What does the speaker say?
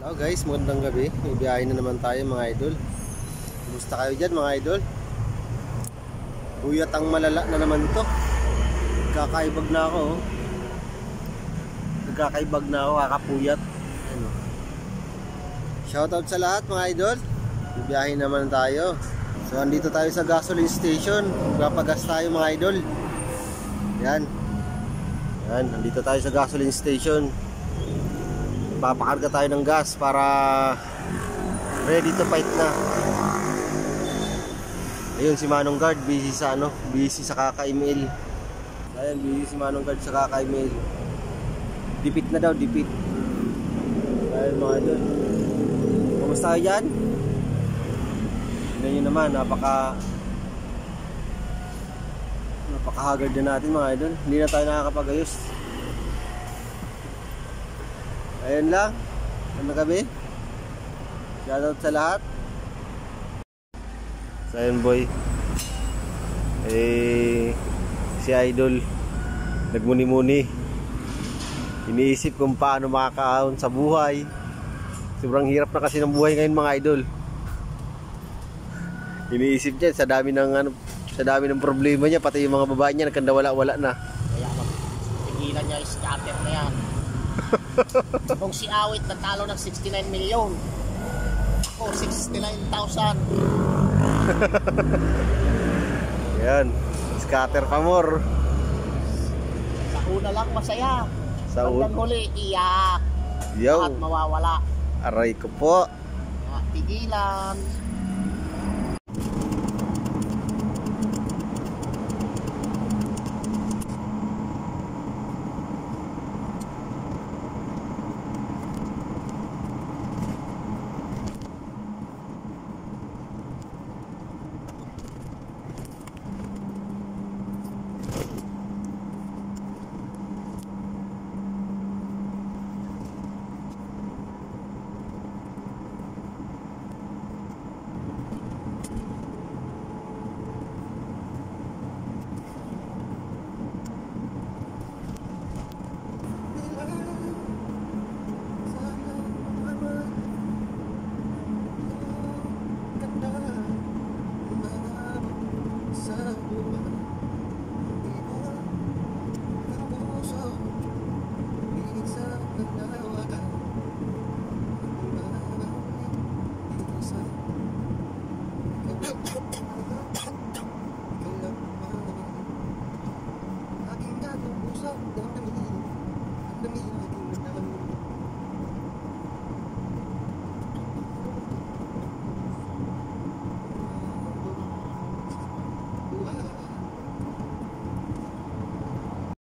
Oh guys, magandang gabi. Ibiyahin na naman tayo mga idol. Kumusta kayo dyan mga idol? Buyat ang malala na naman to. Nagkakaibag na ako. Nagkakaibag na ako, kakapuyat. Ano? Shoutout sa lahat mga idol. Ibiyahin naman tayo. So andito tayo sa gasoline station. Magpapagas tayo mga idol. Yan. Yan, andito tayo sa gasoline station. Papakarga tayo ng gas para ready to fight na. Ayun si Manong Guard busy sa busy sa kaka-email. Ayun, busy si Manong Guard sa kaka-email. Dipit na daw, dipit. Ayun mga idol. Kumusta kayo dyan? Tignan nyo naman, napaka-haggard na natin mga idol. Hindi na tayo nakakapag-ayos. Ayun lang. Ano gabi? Shoutout sa lahat. So ayun boy. Si Idol nagmuni-muni. Iniisip kung paano makakaahon sa buhay. Sobrang hirap na kasi ng buhay ngayon mga idol. Iniisip niya sa dami ng problema niya, pati yung mga babae niya nagkandawala-wala na. Kaya tigilan niya yung scatter na yan. Kung si Awit natalo ng 69 million, ako 69,000. Yan, scatter pa more. Sa una lang masaya, sa huli iyak. Yo. At mawawala. Aray ko po. Tigilan.